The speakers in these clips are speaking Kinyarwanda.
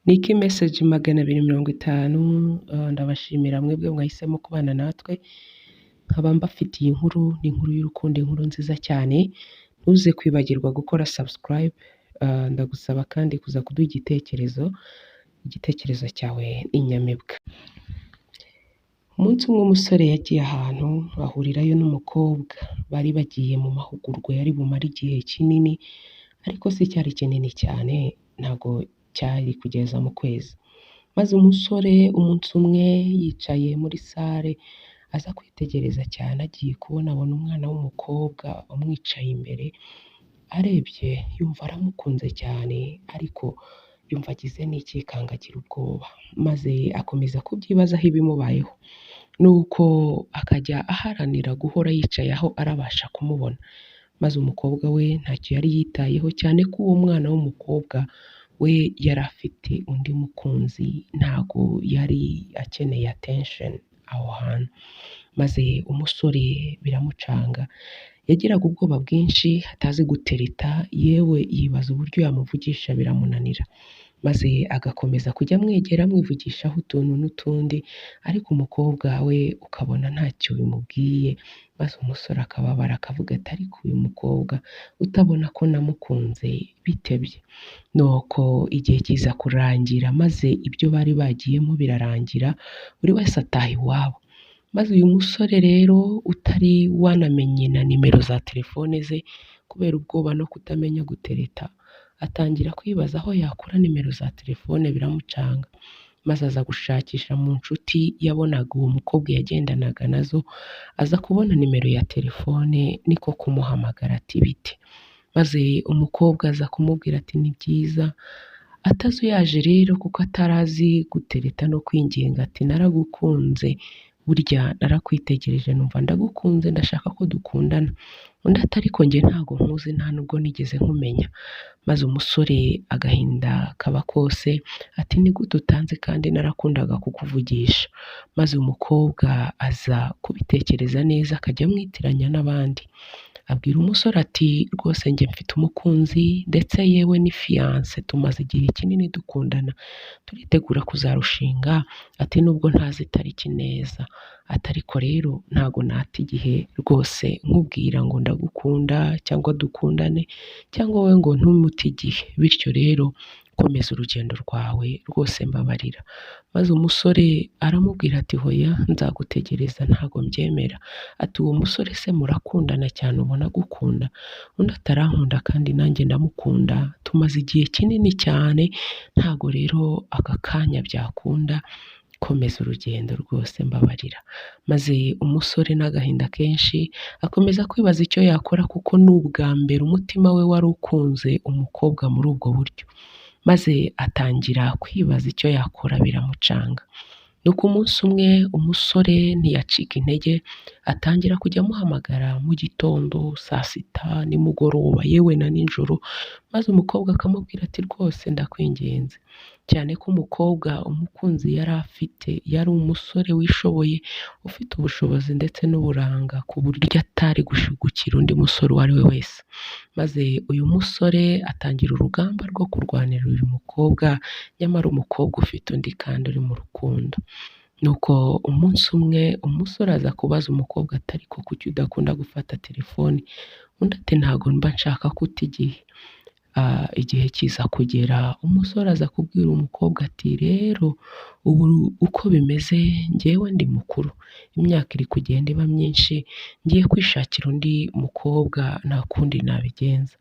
Niki message 250 ndabashimira mwebwe mwahisemo kubana natwe nkaba mbafitiye inkuru n'inkuru y'urukundo inkuru nziza cyane ntuze kwibagirwa gukora subscribe ndagusaba kandi kuza kuduha igitekerezo cyawe inyamibwa. Umunsi umwe umusore yagiye ahantu ahurirayo n'umukobwa bari bagiye mu mahugurwa yari bumara igihe kinini ariko si cyari kinini cyane ntago cyari kugeza mu kwezi. Maze umusore umunsi umwe yicaye muri sale aza kwitegereza cyane agiye kubona abona umwana w'umukobwa umwicaye imbere arebye yumva aramukunze cyane ariko yumva agize n'ikikanga agira ubwoba maze akomeza kubyibazaho ibimubayeho nuko akajya aharanira guhora yicaye aho arabasha kumubona. Maze umukobwa we ntacyo yari yitayeho cyane ko uwo mwana w'umukobwa we yari afite undi mukunzi ntago yari akeneye attention aho hantu. Maze umusore biramucanga yagiraga ubwoba bwinshi atazi gutereta yewe yibaza uburyo yamuvugisha biramunanira maze agakomeza kujya amwegera amwivugishaho utuntu n'utundi ariko umukobwa we ukabona ntacyo bimubwiye. Maze umusore akababara akavuga ati ariko uyu mukobwa utabona ko namukunze bitebye. Nuko igihe kiza kurangira maze ibyo bari bagiyemo birarangira buri wese ataha iwabo. Maze uyu musore rero utari wanamenye na nimero za telefone ze kubera ubwoba no kutamenya gutereta atangira kwibaza aho yakura nimero za telefone biramucanga. Maze aza gushakisha mu nshuti yabonaga uwo mukobwa yagendanaga nazo aza kubona nimero ya telefone niko kumuhamagara ati bite. Maze umukobwa aza kumubwira ati ni byiza atazuyaje rero kuko atarazi gutereta no kwinginga ati naragukunze burya narakwitegereje numva ndagukunze ndashaka ko dukundana. Undi ati ariko njye ntago nkuzi nta nubwo nigeze nkumenya. Maze umusore agahinda kaba kose ati ni gute utanze kandi narakundaga kukuvugisha. Maze umukobwa aza kubitekereza neza akajya amwitiranya n'abandi abwira umusore ati rwose njye mfite umukunzi ndetse yewe ni fiance tumaze igihe kinini dukundana turitegura kuzarushinga ati nubwo ntazi itariki neza ati ariko rero ntago nata igihe rwose nkubwira ngo ndagukunda cyangwa dukundane cyangwa wowe ngo ntumute igihe bityo rero komeza urugendo rwawe rwose mbabarira. Maze umusore aramubwira ati hoya nzagutegereza ntago mbyemera. Ati uwo musore se murakundana cyane ubona gukunda? Undi atarankunda kandi nanjye ndamukunda tumaze igihe kinini cyane ntago rero aka kanya byakunda komeza urugendo rwose mbabarira. Maze umusore n'agahinda kenshi akomeza kwibaza icyo yakora kuko n'ubwa mbere umutima we wari ukunze umukobwa muri ubwo buryo. Maze atangira kwibaza icyo yakora biramucanga. Nuko umunsi umwe umusore ntiyacika intege atangira kujya amuhamagara mu gitondo saa sita nimugoroba yewe na nijoro. Maze umukobwa akamubwira ati rwose ndakwingenze cyane ko umukobwa umukunzi yari afite yari umusore wishoboye ufite ubushobozi ndetse n'uburanga ku buryo atari gushigukira undi musore uwo ari we wese. Maze uyu musore atangira urugamba rwo kurwanira uyu mukobwa nyamara umukobwa ufite undi kandi uri mu rukundo. Nuko umunsi umwe umusore aza kubaza umukobwa ati ariko kuki udakunda gufata telefoni? Undi ati ntago mba nshaka kuta igihe. Igihe kiza kugera umusore aza kubwira umukobwa ati rero ubu uko bimeze njyewe ndi mukuru imyaka iri kugenda iba myinshi ngiye kwishakira undi mukobwa nta kundi nabigenza.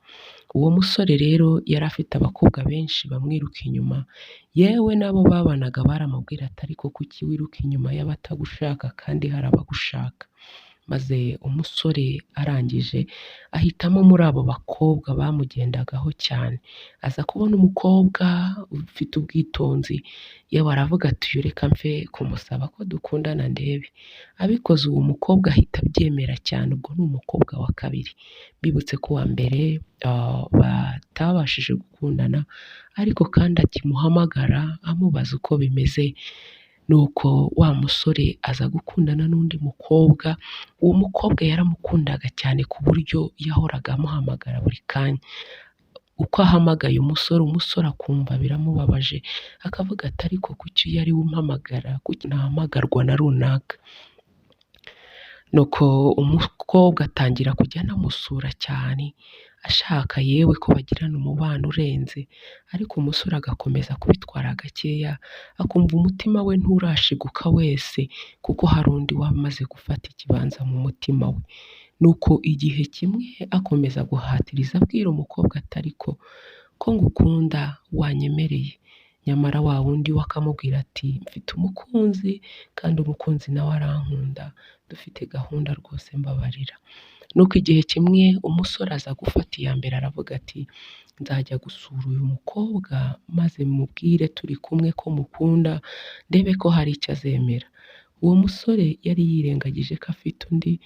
Uwo musore rero yari afite abakobwa benshi bamwiruka inyuma yewe nabo babanaga baramubwira ati ariko kuki wiruka inyuma y'abatagushaka kandi hari abagushaka. Maze umusore arangije ahitamo muri abo bakobwa bamugendagaho cyane aza kubona umukobwa ufite ubwitonzi yewe aravuga ati uyu reka mve kumusaba ko dukundana ndebe. Abikoze uwo mukobwa ahita abyemera cyane ubwo ni umukobwa wa kabiri. Bibutse ko uwa mbere batabashije gukundana ariko kandi akimuhamagara amubaza uko bimeze. Nuko wa musore aza gukundana n'undi mukobwa. Uwo mukobwa yaramukundaga cyane ku buryo yahoraga amuhamagara buri kanya. uko ahamagaye umusore akumva biramubabaje, akavuga ati ariko kuki iyo ari we umpamagara, kuki ntahamagarwa na runaka? Nuko umukobwa atangira kujya anamusura cyane, ashaka yewe ko bagirana umubano urenze, ariko umusore agakomeza kubitwara gakeya, akumva umutima we nturashiguka wese, kuko hari undi wamaze gufata ikibanza mu mutima we. Nuko igihe kimwe akomeza guhatiriza abwira umukobwa ati ariko ko ngukunda wanyemereye, nyamara wa wundi we akamubwira ati mfite umukunzi kandi umukunzi nawe arankunda, dufite gahunda rwose mbabarira. Nuko igihe kimwe umusore aza gufata iya mbere aravuga ati nzajya gusura uyu mukobwa maze mubwire turi kumwe ko mukunda, ndebe ko hari icyo azemera. Uwo musore yari yirengagije ko afite undi,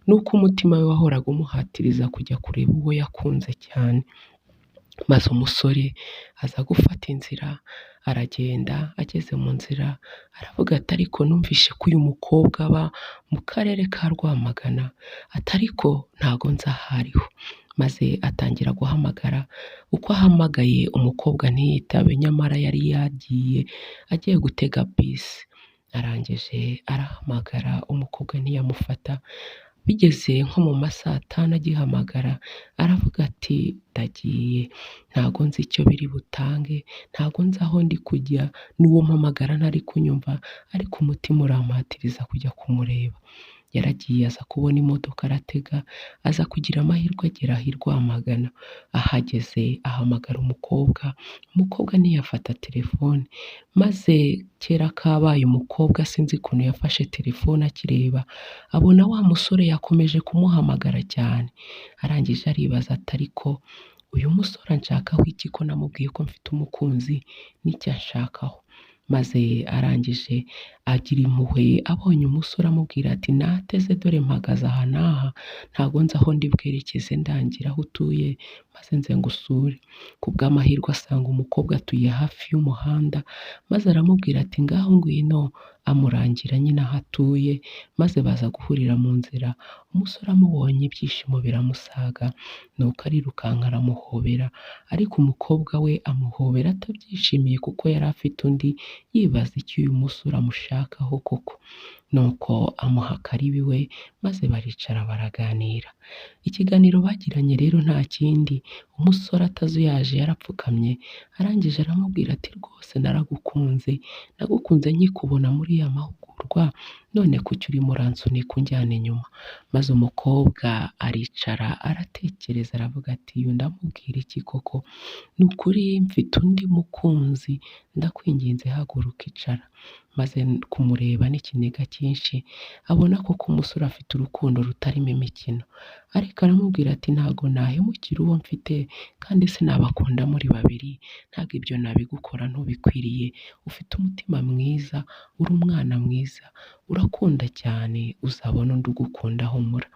nuko umutima we wahoraga umuhatiriza kujya kureba uwo yakunze cyane. Maze umusore aza gufata inzira aragenda, ageze mu nzira aravuga ati ariko numvishe ko uyu mukobwa aba mu karere ka Rwamagana, ati ariko ntago nzi aho ariho. Maze atangira guhamagara, uko ahamagaye umukobwa ntiyitabe, nyamara yari yagiye agiye gutega bisi. Arangije arahamagara umukobwa ntiyamufata, bigeze nko mu ma saa tanu agihamagara aravuga ati ndagiye, ntago nzi icyo biri butange, ntago nzi aho ndi kujya, n'uwo mpamagara ntari kunyumva, ariko umutima urampatiriza kujya kumureba. Yaragiye aza kubona imodoka aratega, aza kugira amahirwe agera aho i Rwamagana. Ahageze ahamagara umukobwa, umukobwa ntiyafata telefone, maze kera kabaye umukobwa sinzi ukuntu yafashe telefone akireba, abona wa musore yakomeje kumuhamagara cyane. Arangije aribaza ati ariko uyu musore anshakaho iki ko namubwiye ko mfite umukunzi, n'icyo anshakaho? Maze arangije agira impuhwe, abonye umusore amubwira ati nateze dore mpagaze aha n'aha, ntago nzi aho ndi bwerekeze, ndangira aho utuye maze nze ngusure. Ku bw'amahirwe asanga umukobwa atuye hafi y'umuhanda, maze aramubwira ati ngaho ngwino, amurangira nyine aho atuye, maze baza guhurira mu nzira. Umusore amubonye ibyishimo biramusaga, nuko arirukanka aramuhobera, ariko umukobwa we amuhobera atabyishimiye kuko yari afite undi, yibaza icyo uyu musore amushakaho koko. Nuko amuha karibu iwe, maze baricara baraganira. Ikiganiro bagiranye rero nta kindi, umusore atazuyaje yarapfukamye, arangije aramubwira ati rwose naragukunze, nagukunze nkikubona muri ya mahugurwa, none kuki urimo uransunika unjyana inyuma? Maze umukobwa aricara aratekereza aravuga ati uyu ndamubwira iki koko? Ni ukuri mfite undi mukunzi, ndakwinginze haguruka icara. Maze kumureba n'ikiniga cyinshi, abona koko umusore afite urukundo rutarimo imikino, ariko aramubwira ati ntago nahemukira uwo mfite, kandi sinabakunda muri babiri, ntago ibyo nabigukora ntubikwiriye, ufite umutima mwiza, uri umwana mwiza, urakunda cyane, uzabona undi ugukunda humura.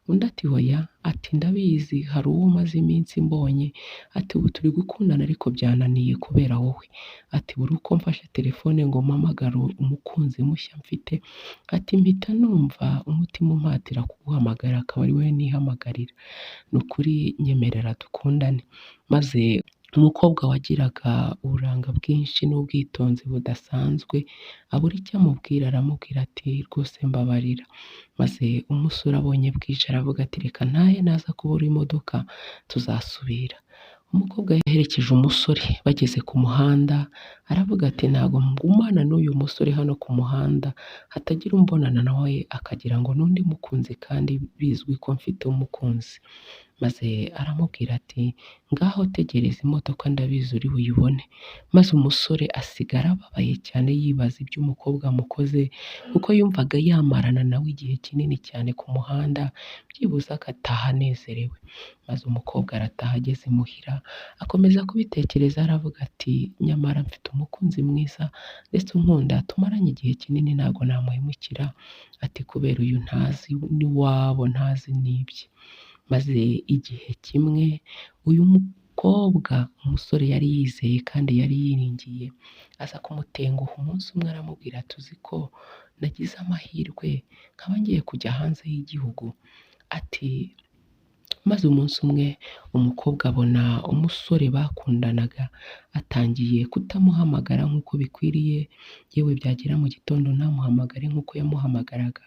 Undi ati hoya, ati ndabizi hari uwo maze iminsi mbonye, ati ubu turi gukundana ariko byananiye kubera wowe, ati buri uko mfashe telefone ngo mpamagare umukunzi mushya mfite, ati mpita numva umutima umpatira kuguhamagara akaba ari wowe nihamagarira, ni ukuri nyemerera dukundane. Maze umukobwa wagiraga uburanga bwinshi n'ubwitonzi budasanzwe, abura icyo amubwira, aramubwira ati rwose mbabarira. Maze umusore abonye bwije aravuga ati reka ntahe naza kubura imodoka tuzasubira. Umukobwa yaherekeje umusore, bageze ku muhanda aravuga ati ntago ngumana n'uyu musore hano ku muhanda, hatagira umbonana nawe akagira ngo n'undi mukunzi kandi bizwi ko mfite umukunzi. Maze aramubwira ati ngaho tegereza imodoka ndabizi uri buyibone. Maze umusore asigara ababaye cyane yibaza ibyo umukobwa amukoze, kuko yumvaga yamarana nawe igihe kinini cyane ku muhanda, byibuze agataha anezerewe. Maze umukobwa arataha ageze imuhira, akomeza kubitekereza aravuga ati nyamara mfite umukunzi mwiza ndetse unkunda, tumaranye igihe kinini ntago namuhemukira, ati kubera uyu ntazi n'iwabo ntazi n'ibye. Maze igihe kimwe uyu mukobwa umusore yari yizeye kandi yari yiringiye, aza kumutenguha umunsi umwe aramubwira ati uzi ko nagize amahirwe nkaba ngiye kujya hanze y'igihugu, ati Maze umunsi umwe umukobwa abona umusore bakundanaga atangiye kutamuhamagara nk'uko bikwiriye, yewe byagera mu gitondo ntamuhamagare nk'uko yamuhamagaraga,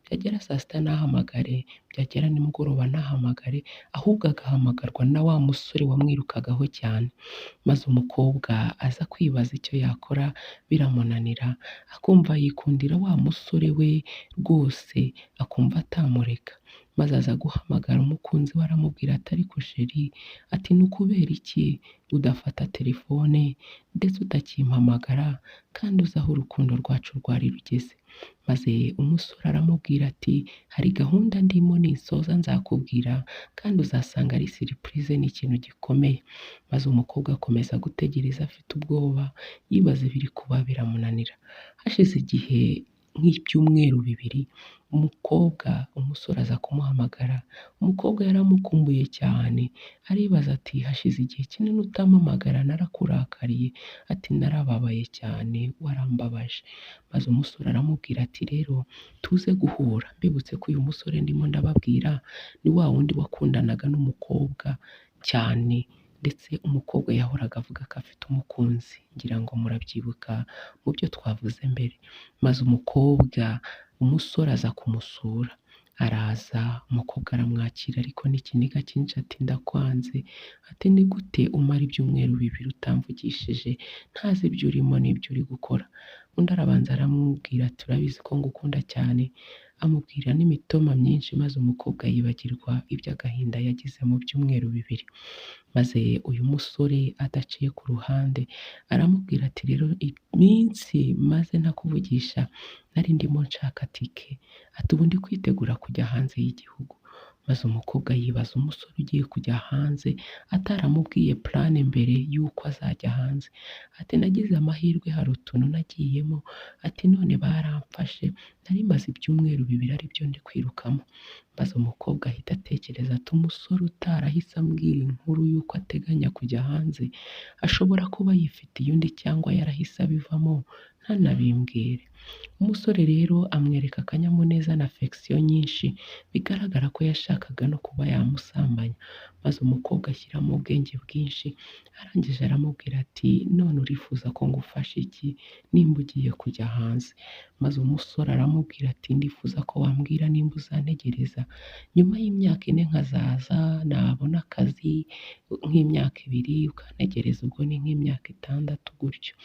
byagera saa sita ntahamagare, byagera nimugoroba ntahamagare, ahubwo agahamagarwa na wa musore wamwirukagaho cyane. Maze umukobwa aza kwibaza icyo yakora biramunanira, akumva yikundira wa musore we rwose, akumva atamureka. Maze aza guhamagara umukunzi we aramubwira ati ariko sheri, ati ni ukubera iki udafata telefone ndetse utakimpamagara kandi uzi aho urukundo rwacu rwari rugeze? Maze umusore aramubwira ati hari gahunda ndimo ninsoza nzakubwira kandi uzasanga ari surprise, ni ikintu gikomeye. Maze umukobwa akomeza gutegereza afite ubwoba, yibaza ibiri kuba biramunanira. Hashize igihe nk'ibyumweru bibiri, umusore aza kumuhamagara. Umukobwa yaramukumbuye cyane, aribaza ati hashize igihe kinini utampamagara narakurakariye, ati narababaye cyane warambabaje. Maze umusore aramubwira ati rero tuze guhura, mbibutse ko uyu musore ndimo ndababwira ni wa wundi wakundanaga n'umukobwa cyane, ndetse umukobwa yahoraga avuga ko afite umukunzi, ngira ngo murabyibuka mu byo twavuze mbere. Maze umusore aza kumusura, araza umukobwa aramwakira ariko n'ikiniga cyinshi, ati ndakwanze, ati ni gute umara ibyumweru bibiri utamvugishije, ntazi ibyo urimo n'ibyo uri gukora? Undi arabanza aramubwira ati urabizi ko ngukunda cyane, amubwira n'imitoma myinshi, maze umukobwa yibagirwa iby'agahinda yagize mu byumweru bibiri. Maze uyu musore adaciye ku ruhande aramubwira ati rero iminsi maze ntakuvugisha nari ndimo nshaka tike, ati ubu ndi kwitegura kujya hanze y'igihugu. Maze umukobwa yibaza umusore ugiye kujya hanze ataramubwiye plan mbere y'uko azajya hanze, ati nagize amahirwe hari utuntu nagiyemo, ati none baramfashe, nari maze ibyumweru bibiri ari byo ndi kwirukamo. Maze umukobwa ahita atekereza ati umusore utarahise ambwira inkuru y'uko ateganya kujya hanze ashobora kuba yifitiye undi cyangwa yarahise abivamo ntanabimbwire. Umusore rero amwereka akanyamuneza na affection nyinshi, bigaragara ko yashakaga no kuba yamusambanya. Maze umukobwa ashyiramo ubwenge bwinshi, arangije aramubwira ati none urifuza ko ngufasha iki nimba ugiye kujya hanze? Maze umusore aramubwira ati ndifuza ko wambwira nimba uzantegereza nyuma y'imyaka 4 nkazaza, nabona akazi nk'imyaka 2 ukantegereza, ubwo ni nk'imyaka 6 gutyo.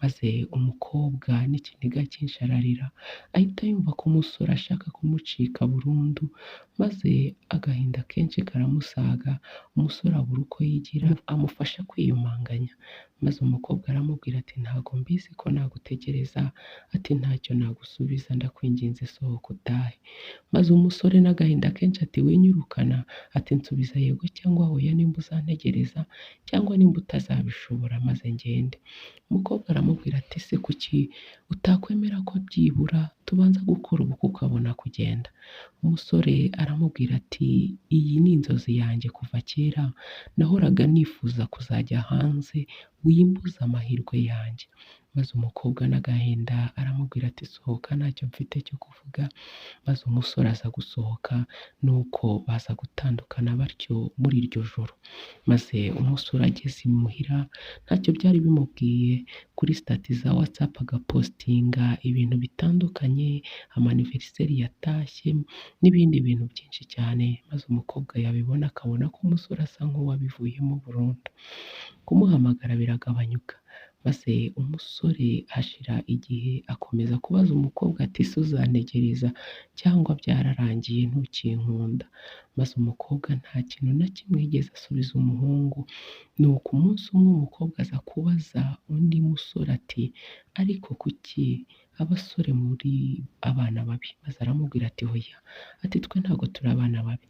Maze umukobwa n'ikiniga cyinshi ararira, ahita yumva ko umusore ashaka kumucika burundu, maze agahinda kenshi karamusaga, umusore abura uko yigira amufasha kwiyumanganya. Maze umukobwa aramubwira ati ntago mbizi ko nagutegereza, ati ntacyo nagusubiza, ndakwinginze sohoka utahe. Maze umusore n'agahinda kenshi ati winyirukana, ati nsubiza yego cyangwa hoya nimba uzantegereza cyangwa nimba utazabishobora maze ngende. Umukobwa aramubwira ati se kuki utakwemera ko byibura tubanza gukora ubukwe ukabona kugenda? Umusore aramubwira ati iyi ni inzozi yanjye kuva kera, nahoraga nifuza kuzajya hanze, wimbuza amahirwe yanjye. Maze umukobwa n'agahinda aramubwira ati sohoka ntacyo mfite cyo kuvuga. Maze umusore aza gusohoka, nuko baza gutandukana batyo muri iryo joro. Maze umusore ageze imuhira ntacyo byari bimubwiye, kuri stati za WhatsApp agapostinga ibintu bitandukanye, amaniveriseri yatashye n'ibindi bintu byinshi cyane. Maze umukobwa yabibona akabona ko umusore asa nk'uwabivuyemo burundu, kumuhamagara biragabanyuka. Maze umusore hashira igihe akomeza kubaza umukobwa ati se uzantegereza cyangwa byararangiye ntukinkunda? Maze umukobwa nta kintu na kimwe yigeze asubiza umuhungu. Nuko umunsi umwe umukobwa aza kubaza undi musore ati ariko kuki abasore muri abana babi? Maze aramubwira ati hoya, ati twe ntabwo turi abana babi,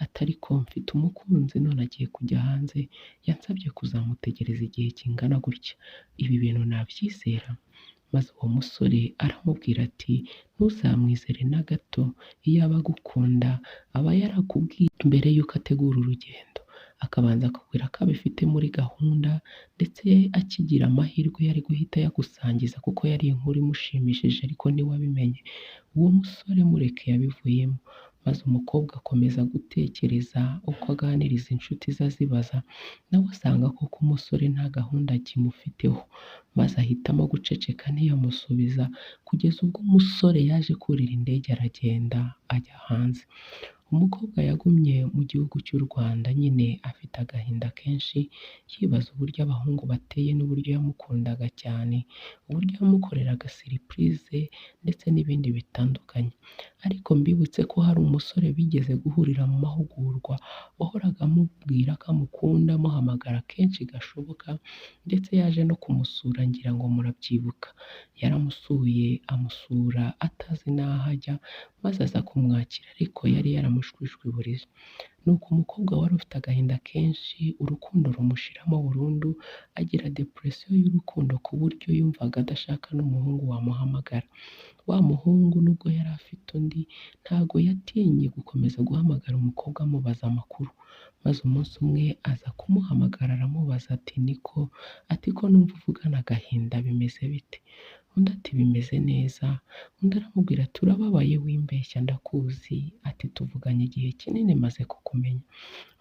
ati ariko mfite umukunzi none agiye kujya hanze, yansabye kuzamutegereza igihe kingana gutya, ibi bintu nabyizera? Maze uwo musore aramubwira ati ntuzamwizere na gato, iyo aba agukunda aba yarakubwiye mbere y'uko ategura urugendo, akabanza akubwira ko abifite muri gahunda, ndetse akigira amahirwe yari guhita yagusangiza kuko yari inkuru imushimishije ariko ntiwabimenye. Uwo musore mureke yabivuyemo. maze umukobwa akomeza gutekereza uko aganiriza inshuti ze azibaza, nawe asanga koko umusore nta gahunda akimufiteho, maze ahitamo guceceka ntiyamusubiza kugeza ubwo umusore yaje kurira indege aragenda ajya hanze. Umukobwa yagumye mu gihugu cy'u Rwanda nyine afite agahinda kenshi, yibaza uburyo abahungu bateye n'uburyo yamukundaga cyane, uburyo yamukoreraga siripurize ndetse n'ibindi bitandukanye. Ariko mbibutse ko hari umusore bigeze guhurira mu mahugurwa, wahoraga amubwira ko amukunda amuhamagara kenshi gashoboka, ndetse yaje no kumusura ngira ngo murabyibuka. Yaramusuye amusura atazi n'aho ajya, maze aza kumwakira ariko yari yaramushwishwiburije. Nuko umukobwa wari ufite agahinda kenshi, urukundo rumushiramo burundu, agira depression y'urukundo ku buryo yumvaga adashaka n'umuhungu wamuhamagara. Wa muhungu nubwo yari afite undi, ntago yatinye gukomeza guhamagara umukobwa amubaza amakuru. Maze umunsi umwe aza kumuhamagara aramubaza ati niko, ati ko numva uvugana agahinda bimeze bite? Undi ati bimeze neza, undi aramubwira ati urababaye wimbeshya ndakuzi, ati tuvuganye igihe kinini maze kukumenya.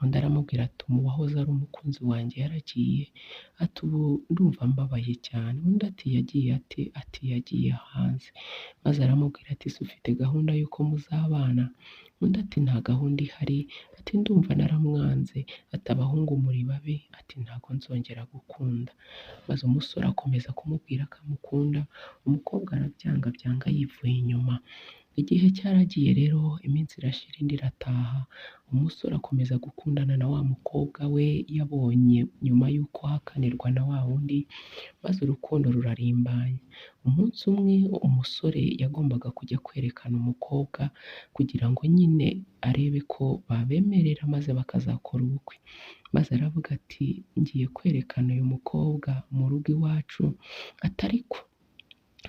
Undi aramubwira ati uwahoze ari umukunzi wanjye yaragiye, ati ubu ndumva mbabaye cyane. Undi ati yagiye ate? Ati yagiye hanze. Maze aramubwira ati se ufite gahunda y'uko muzabana? Undi ati nta gahunda ihari, ati ndumva naramwanze, ati abahungu muri babi, ati ntago nzongera gukunda. Maze umusore akomeza kumubwira ko amukunda, umukobwa arabyanga byanga yivuye inyuma. Igihe cyaragiye rero, iminsi irashira indi irataha, umusore akomeza gukundana na wa mukobwa we yabonye nyuma y'uko ahakanirwa na wa wundi, maze urukundo rurarimbanya. Umunsi umwe umusore yagombaga kujya kwerekana umukobwa kugira ngo nyine arebe ko babemerera maze bakazakora ubukwe. Maze aravuga ati ngiye kwerekana uyu mukobwa mu rugo iwacu, ati ariko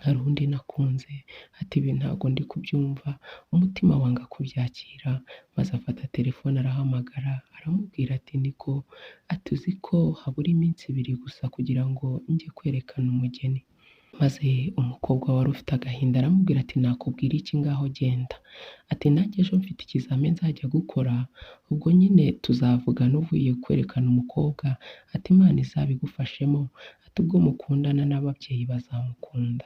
hari undi nakunze, ati ibi ntago ndi kubyumva, umutima wanga kubyakira. Maze afata telefone arahamagara, aramubwira ati niko, ati uzi ko habura iminsi ibiri gusa kugira ngo njye kwerekana umugeni. Maze umukobwa wari ufite agahinda aramubwira ati nakubwira iki ngaho genda, ati nanjye ejo mfite ikizamini nzajya gukora, ubwo nyine tuzavugana uvuye kwerekana umukobwa, ati Imana izabigufashemo, ati ubwo mukundana n'ababyeyi bazamukunda.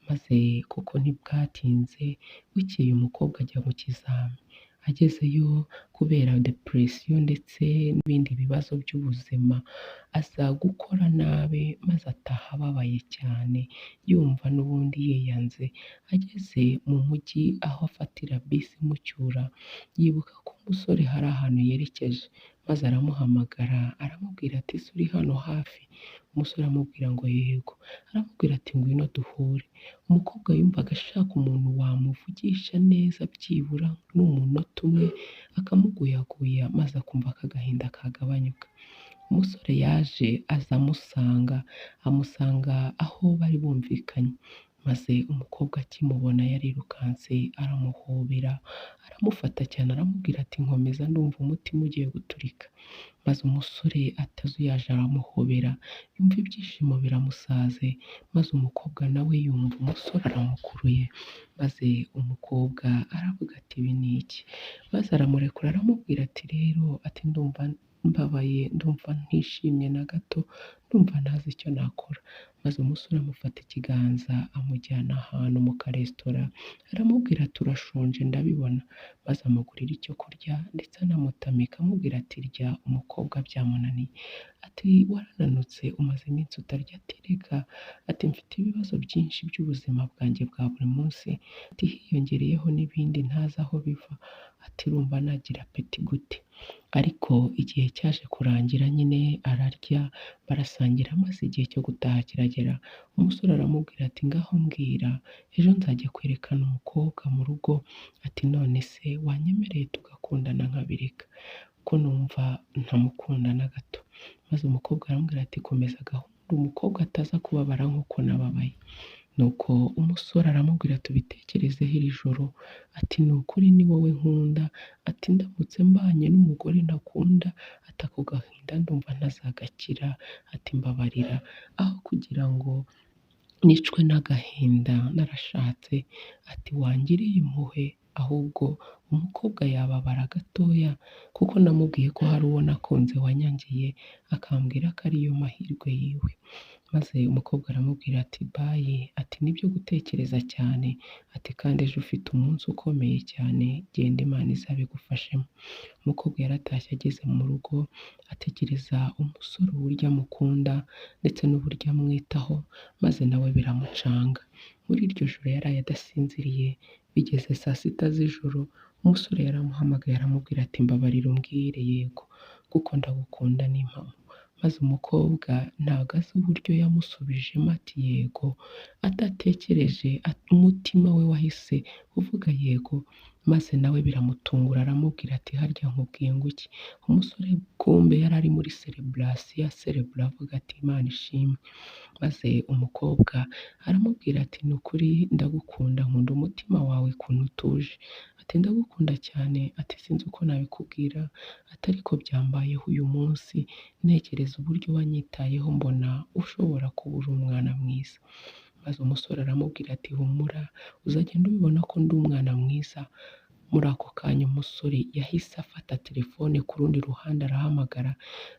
Maze kuko ntibwatinze, bukeye umukobwa ajya mu kizami. Agezeyo kubera depression ndetse n'ibindi bibazo by'ubuzima, aza gukora nabi maze ataha ababaye cyane, yumva n'ubundi yiyanze. Ageze mu mujyi aho afatira bisi imucyura, yibuka ko umusore hari ahantu yerekeje, maze aramuhamagara aramubwira ati ese uri hano hafi? Umusore aramubwira ngo yego. Aramubwira ati ngwino duhure. Umukobwa yumvaga ashaka umuntu wamuvugisha neza byibura n'umunota umwe, akamuguyaguya maze akumva ko agahinda kagabanyuka. Umusore yaje aza amusanga aho bari bumvikanye, maze umukobwa akimubona yarirukanse aramuhobera, aramufata cyane aramubwira ati nkomeza ndumva umutima ugiye guturika. Maze umusore atazuyaje aramuhobera, yumva ibyishimo biramusaze, maze umukobwa nawe yumva umusore aramukuruye, maze umukobwa aravuga ati ibi ni iki? Maze aramurekura aramubwira ati rero, ati ndumva mbabaye, ndumva ntishimye na gato, ndumva ntazi icyo nakora. Maze umusore amufata ikiganza amujyana ahantu mu karesitora, aramubwira ati urashonje ndabibona, maze amugurira icyo kurya ndetse anamutamika amubwira ati rya. Umukobwa byamunaniye, ati warananutse umaze iminsi utarya? Ati reka, ati mfite ibibazo byinshi by'ubuzima bwanjye bwa buri munsi, ati hiyongereyeho n'ibindi ntazi aho biva, ati urumva nagira apeti gute? Ariko igihe cyaje kurangira nyine ararya, barasangira maze igihe cyo gutaha kiragera. Umusore aramubwira ati ngaho mbwira, ejo nzajya kwerekana umukobwa mu rugo, ati none se wanyemereye tugakundana nkabireka, ko numva ntamukunda na gato. Maze umukobwa aramubwira ati komeza gahunda umukobwa ataza kubabara nk'uko nababaye. Nuko umusore aramubwira tubitekerezeho iri joro, ati ni ukuri ni wowe nkunda, ati ndamutse mbanye n'umugore ntakunda, ati ako gahinda ndumva ntazagakira, ati mbabarira, aho kugira ngo nicwe n'agahinda narashatse, ati wangiriye impuhwe ahubwo umukobwa yababara gatoya kuko namubwiye ko hari uwo nakunze wanyangiye akambwira ko ariyo mahirwe yiwe. Maze umukobwa aramubwira ati bayi, ati nibyo gutekereza cyane, ati kandi ejo ufite umunsi ukomeye cyane, genda Imana izabigufashemo. Umukobwa yaratashye ageze mu rugo atekereza umusore uburyo amukunda ndetse n'uburyo amwitaho, maze nawe biramucanga. Muri iryo joro yaraye adasinziriye, bigeze saa sita z'ijoro umusore yaramuhamagaye aramubwira ati mbabarira umbwire yego kuko ndagukunda n'impamo. Maze umukobwa ntago azi uburyo yamusubijemo ati yego adatekereje, umutima we wahise uvuga yego, maze nawe biramutungura aramubwira ati harya nkubwiye ngo iki? Umusore kumbe yari ari muri celebration aserebura avuga ati Imana ishimwe. Maze umukobwa aramubwira ati ni ukuri ndagukunda, nkunda umutima wawe ukuntu utuje, ati ndagukunda cyane, ati sinzi uko nabikubwira, ati ariko byambayeho uyu munsi ntekereza uburyo wanyitayeho mbona ushobora kuba uri umwana mwiza. Maze umusore aramubwira ati humura uzagenda ubibona ko ndi umwana mwiza. Muri ako kanya umusore yahise afata telefone ku rundi ruhande arahamagara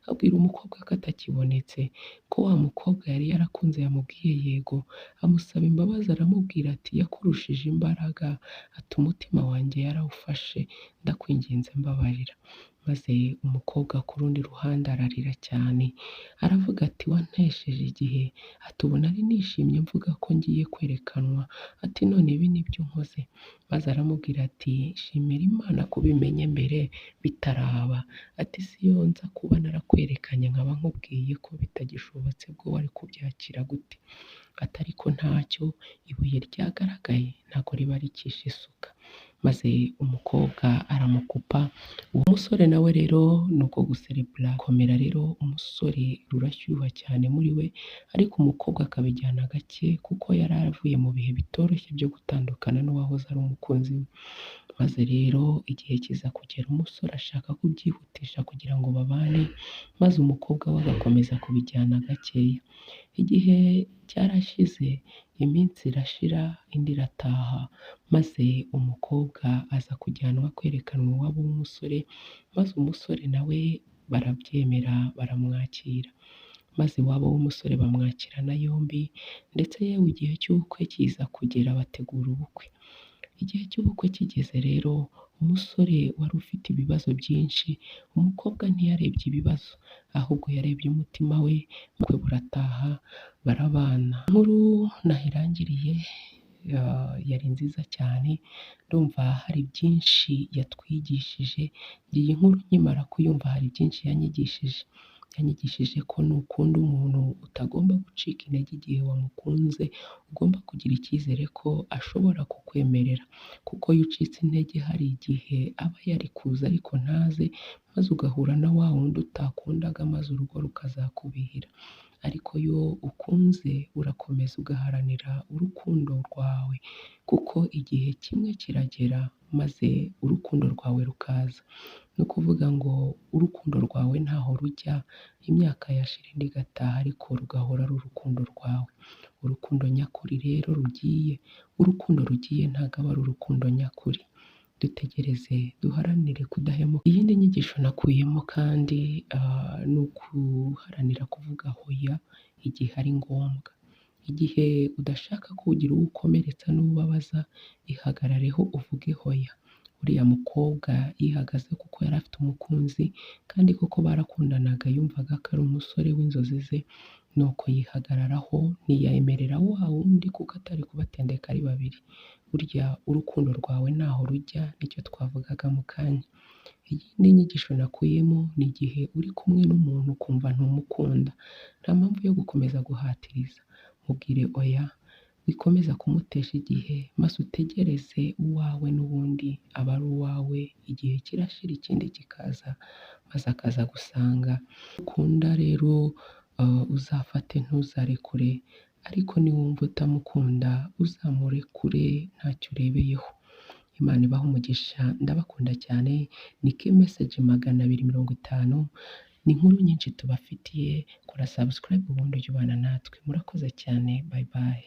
abwira umukobwa ko atakibonetse, ko wa mukobwa yari yarakunze yamubwiye yego, amusaba imbabazi aramubwira ati yakurushije imbaraga, ati umutima wanjye yarawufashe, ndakwinginze mbabarira. Maze umukobwa ku rundi ruhande ararira cyane aravuga ati wantesheje igihe, ati ubu nari nishimye mvuga ko ngiye kwerekanwa, ati none ibi nibyo nkoze. Maze aramubwira ati shimira Imana kubimenye mbere bitaraba, ati siyo nza kuba narakwerekanye nkaba nkubwiye ko bitagishobotse bwo wari kubyakira gute? Ati ariko ntacyo, ibuye ryagaragaye ntabwo riba rikishe isuka. Maze umukobwa aramukupa, uwo musore nawe rero ni uko guserebura komera rero umusore rurashyuha cyane muri we, ariko umukobwa akabijyana gake kuko yari avuye mu bihe bitoroshye byo gutandukana n'uwahoze ari umukunzi we. Maze rero igihe kiza kugera umusore ashaka kubyihutisha kugira ngo babane, maze umukobwa we agakomeza kubijyana gakeya. Igihe cyarashize, iminsi irashira indi irataha, maze umukobwa aza kujyanwa kwerekanwa iwabo w'umusore, maze umusore nawe barabyemera baramwakira. Maze iwabo w'umusore bamwakirana yombi ndetse yewe igihe cy'ubukwe kiza kugera bategura ubukwe. Igihe cy'ubukwe kigeze rero umusore wari ufite ibibazo byinshi, umukobwa ntiyarebye ibibazo ahubwo yarebye umutima we, ubukwe burataha barabana. Inkuru naho irangiriye yari nziza cyane, ndumva hari byinshi yatwigishije, iyi nkuru nkimara kuyumva hari byinshi yanyigishije. Yanyigishije ko nukunda umuntu utagomba gucika intege igihe wamukunze, ugomba kugira icyizere ko ashobora kukwemerera, kuko iyo ucitse intege hari igihe aba yari kuza ariko ntaze, maze ugahura na wa wundi utakundaga maze urugo rukazakubihira. Ariko iyo ukunze urakomeza ugaharanira urukundo rwawe, kuko igihe kimwe kiragera maze urukundo rwawe rukaza. Ni ukuvuga ngo urukundo rwawe ntaho rujya, imyaka yashira indi igataha ariko rugahora ari urukundo rwawe. Urukundo nyakuri rero rugiye, urukundo rugiye ntabwo aba ari urukundo nyakuri. Dutegereze duharanire kudahemuka. Iyindi nyigisho nakuyemo kandi ni ukuharanira kuvuga hoya igihe ari ngombwa. Igihe udashaka kugira uwo ukomeretsa n'ubabaza, ihagarareho uvuge hoya. Uriya mukobwa yihagaze kuko yari afite umukunzi kandi koko barakundanaga, yumvaga ko ari umusore w'inzozi ze, nuko yihagararaho ntiyemerera wa wundi kuko atari kubatendeka ari babiri. Burya urukundo rwawe ntaho rujya, nicyo twavugaga mu kanya. Iyindi nyigisho nakuyemo ni igihe uri kumwe n'umuntu ukumva ntumukunda, nta mpamvu yo gukomeza guhatiriza, mubwire oya, wikomeza kumutesha igihe, maze utegereze uwawe n'ubundi aba ari uwawe, igihe kirashira ikindi kikaza, maze akaza gusanga. Ukunda rero uzafate ntuzarekure, ariko niwumva utamukunda uzamurekure ntacyo urebeyeho. Imana ibahe umugisha, ndabakunda cyane. Ni Key Message 250, ni inkuru nyinshi tubafitiye, kora subscribe ubundi ujye ubana natwe. Murakoze cyane, bye bye.